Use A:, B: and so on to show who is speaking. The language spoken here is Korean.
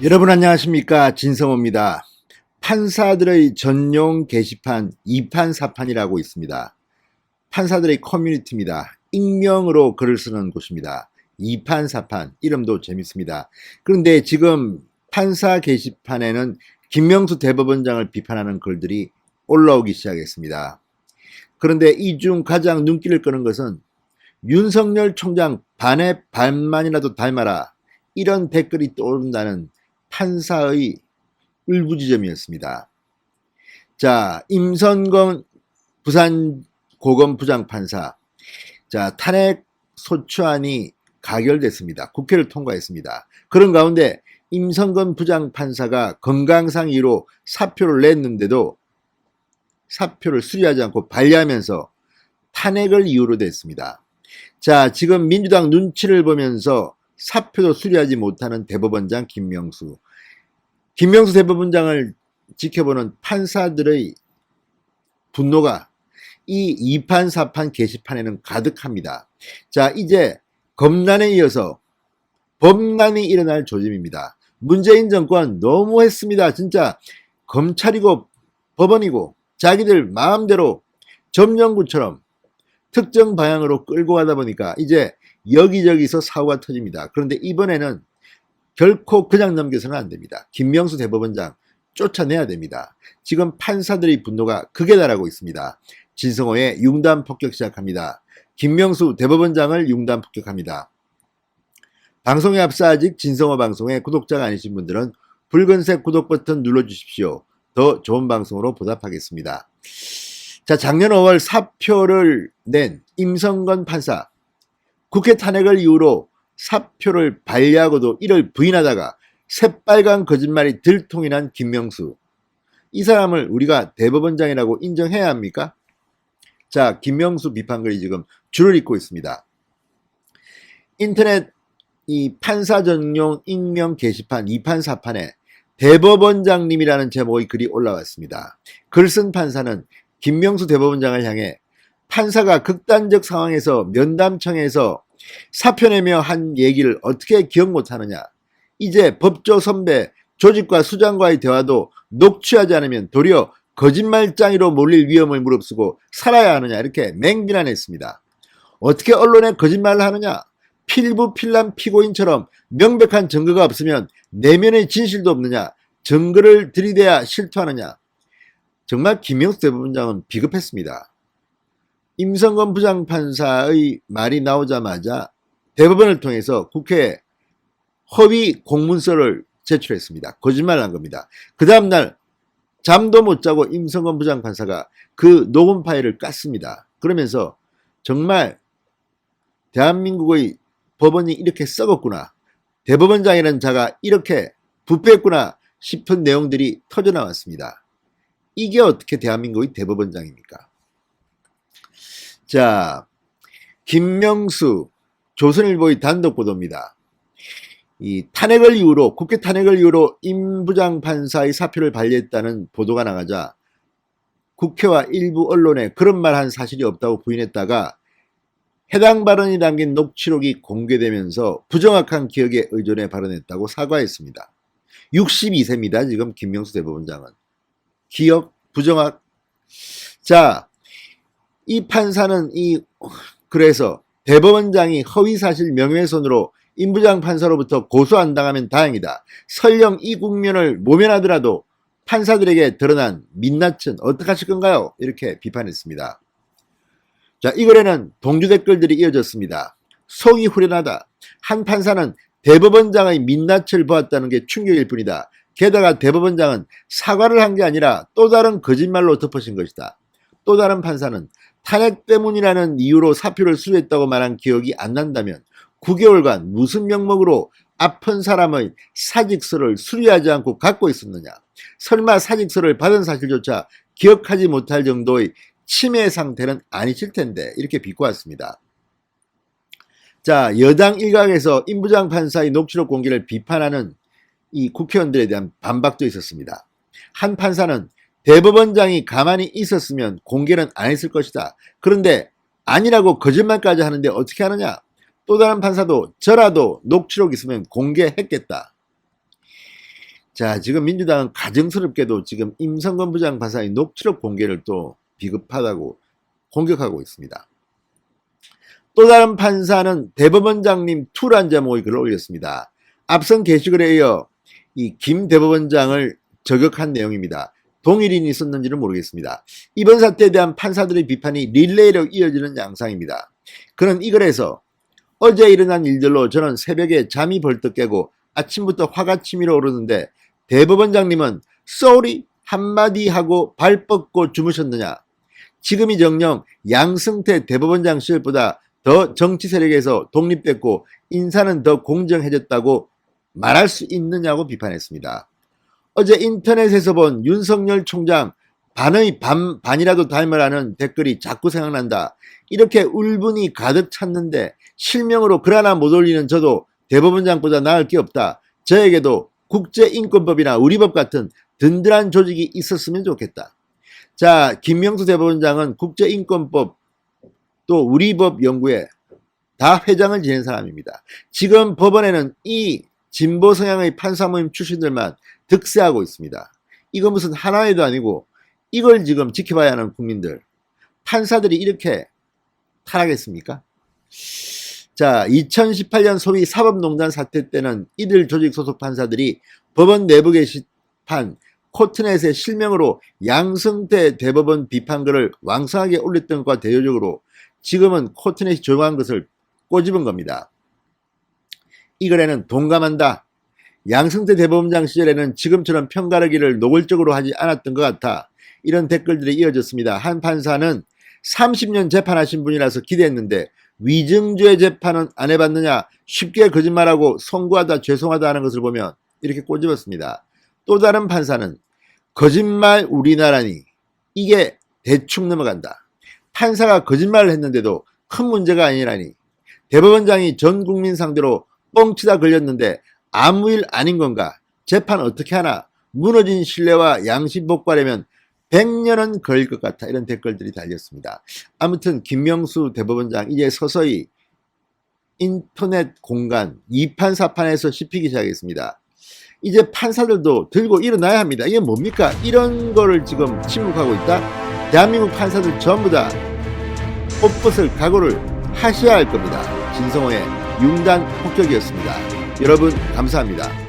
A: 여러분 안녕하십니까, 진성호입니다. 판사들의 전용 게시판 2판 4판이라고 있습니다. 판사들의 커뮤니티입니다. 익명으로 글을 쓰는 곳입니다. 2판 4판 이름도 재밌습니다. 그런데 지금 판사 게시판에는 김명수 대법원장을 비판하는 글들이 올라오기 시작했습니다. 그런데 이 중 가장 눈길을 끄는 것은 윤석열 총장 반의 반만이라도 닮아라, 이런 댓글이 떠오른다는 판사의 울부짖음이었습니다. 자, 임선건 부산고검 부장판사, 자, 탄핵 소추안이 가결됐습니다. 국회를 통과했습니다. 그런 가운데 임선건 부장판사가 건강상 이유로 사표를 냈는데도 사표를 수리하지 않고 반려하면서 탄핵을 이유로 됐습니다. 자, 지금 민주당 눈치를 보면서 사표도 수리하지 못하는 대법원장 김명수 대법원장을 지켜보는 판사들의 분노가 이 2판 4판 게시판에는 가득합니다. 자, 이제 검난에 이어서 범난이 일어날 조짐입니다. 문재인 정권 너무했습니다. 진짜 검찰이고 법원이고 자기들 마음대로 점령구처럼 특정 방향으로 끌고 가다 보니까 이제 여기저기서 사고가 터집니다. 그런데 이번에는 결코 그냥 넘겨서는 안 됩니다. 김명수 대법원장 쫓아내야 됩니다. 지금 판사들의 분노가 극에 달하고 있습니다. 진성호의 융단 폭격 시작합니다. 김명수 대법원장을 융단 폭격합니다. 방송에 앞서 아직 진성호 방송의 구독자가 아니신 분들은 붉은색 구독 버튼 눌러주십시오. 더 좋은 방송으로 보답하겠습니다. 자, 작년 5월 사표를 낸 임성건 판사, 국회 탄핵을 이유로 사표를 반려하고도 이를 부인하다가 새빨간 거짓말이 들통이 난 김명수, 이 사람을 우리가 대법원장이라고 인정해야 합니까? 자, 김명수 비판글이 지금 줄을 잇고 있습니다. 인터넷 이 판사 전용 익명 게시판 2판 4판에 대법원장님이라는 제목의 글이 올라왔습니다. 글 쓴 판사는 김명수 대법원장을 향해 판사가 극단적 상황에서 면담청에서 사표 내며 한 얘기를 어떻게 기억 못하느냐, 이제 법조 선배 조직과 수장과의 대화도 녹취하지 않으면 도리어 거짓말장이로 몰릴 위험을 무릅쓰고 살아야 하느냐, 이렇게 맹비난했습니다. 어떻게 언론에 거짓말을 하느냐, 필부필남 피고인처럼 명백한 증거가 없으면 내면의 진실도 없느냐, 증거를 들이대야 실토하느냐. 정말 김명수 대법원장은 비겁했습니다. 임성건 부장판사의 말이 나오자마자 대법원을 통해서 국회에 허위 공문서를 제출했습니다. 거짓말을 한 겁니다. 그 다음날 잠도 못 자고 임성건 부장판사가 그 녹음 파일을 깠습니다. 그러면서 정말 대한민국의 법원이 이렇게 썩었구나, 대법원장이라는 자가 이렇게 부패했구나 싶은 내용들이 터져나왔습니다. 이게 어떻게 대한민국의 대법원장입니까? 자, 김명수, 조선일보의 단독 보도입니다. 이 탄핵을 이유로, 국회 탄핵을 이유로 임 부장판사의 사표를 반려했다는 보도가 나가자 국회와 일부 언론에 그런 말 한 사실이 없다고 부인했다가 해당 발언이 담긴 녹취록이 공개되면서 부정확한 기억에 의존해 발언했다고 사과했습니다. 62세입니다. 지금 김명수 대법원장은. 기억 부정확. 자, 이 판사는 그래서 대법원장이 허위사실 명예훼손으로 임 부장판사로부터 고소 안 당하면 다행이다. 설령 이 국면을 모면하더라도 판사들에게 드러난 민낯은 어떡하실 건가요? 이렇게 비판했습니다. 자, 이 글에는 동주 댓글들이 이어졌습니다. 속이 후련하다. 한 판사는 대법원장의 민낯을 보았다는 게 충격일 뿐이다. 게다가 대법원장은 사과를 한 게 아니라 또 다른 거짓말로 덮으신 것이다. 또 다른 판사는 탄핵 때문이라는 이유로 사표를 수리했다고 말한 기억이 안 난다면 9개월간 무슨 명목으로 아픈 사람의 사직서를 수리하지 않고 갖고 있었느냐. 설마 사직서를 받은 사실조차 기억하지 못할 정도의 치매 상태는 아니실 텐데, 이렇게 비꼬았습니다. 자, 여당 일각에서 임 부장판사의 녹취록 공개를 비판하는 이 국회의원들에 대한 반박도 있었습니다. 한 판사는 대법원장이 가만히 있었으면 공개는 안 했을 것이다. 그런데 아니라고 거짓말까지 하는데 어떻게 하느냐. 또 다른 판사도 저라도 녹취록 있으면 공개했겠다. 자, 지금 민주당은 가증스럽게도 지금 임성근 부장판사의 녹취록 공개를 또 비겁하다고 공격하고 있습니다. 또 다른 판사는 대법원장님 투란 제목의 글을 올렸습니다. 앞선 게시글에 이어 이 김 대법원장을 저격한 내용입니다. 동일인이 썼는지는 모르겠습니다. 이번 사태에 대한 판사들의 비판이 릴레이로 이어지는 양상입니다. 그는 이 글에서 어제 일어난 일들로 저는 새벽에 잠이 벌떡 깨고 아침부터 화가 치밀어 오르는데 대법원장님은 쏘리 한마디 하고 발 뻗고 주무셨느냐. 지금이 정녕 양승태 대법원장 시절보다 더 정치 세력에서 독립됐고 인사는 더 공정해졌다고 말할 수 있느냐고 비판했습니다. 어제 인터넷에서 본 윤석열 총장 반의 반이라도 닮으라는 댓글이 자꾸 생각난다. 이렇게 울분이 가득 찼는데 실명으로 글 하나 못 올리는 저도 대법원장보다 나을 게 없다. 저에게도 국제인권법이나 우리법 같은 든든한 조직이 있었으면 좋겠다. 자, 김명수 대법원장은 국제인권법 또 우리법 연구에 다 회장을 지낸 사람입니다. 지금 법원에는 이 진보 성향의 판사 모임 출신들만 득세하고 있습니다. 이거 무슨 하나에도 아니고 이걸 지금 지켜봐야 하는 국민들. 판사들이 이렇게 타락했습니까? 자, 2018년 소위 사법농단 사태 때는 이들 조직 소속 판사들이 법원 내부 게시판 코트넷에 실명으로 양승태 대법원 비판글을 왕성하게 올렸던 것과 대조적으로 지금은 코트넷이 조용한 것을 꼬집은 겁니다. 이 글에는 동감한다. 양승태 대법원장 시절에는 지금처럼 편가르기를 노골적으로 하지 않았던 것 같아. 이런 댓글들이 이어졌습니다. 한 판사는 30년 재판하신 분이라서 기대했는데 위증죄 재판은 안 해봤느냐, 쉽게 거짓말하고 송구하다 죄송하다 하는 것을 보면 이렇게 꼬집었습니다. 또 다른 판사는 거짓말 우리나라니 이게 대충 넘어간다. 판사가 거짓말을 했는데도 큰 문제가 아니라니. 대법원장이 전 국민 상대로 뻥치다 걸렸는데 아무 일 아닌 건가? 재판 어떻게 하나? 무너진 신뢰와 양심 복구하려면 100년은 걸릴 것 같아. 이런 댓글들이 달렸습니다. 아무튼 김명수 대법원장 이제 서서히 인터넷 공간 2판 4판에서 씹히기 시작했습니다. 이제 판사들도 들고 일어나야 합니다. 이게 뭡니까? 이런 거를 지금 침묵하고 있다? 대한민국 판사들 전부 다 옷 벗을 각오를 하셔야 할 겁니다. 진성호의 융단 폭격이었습니다. 여러분 감사합니다.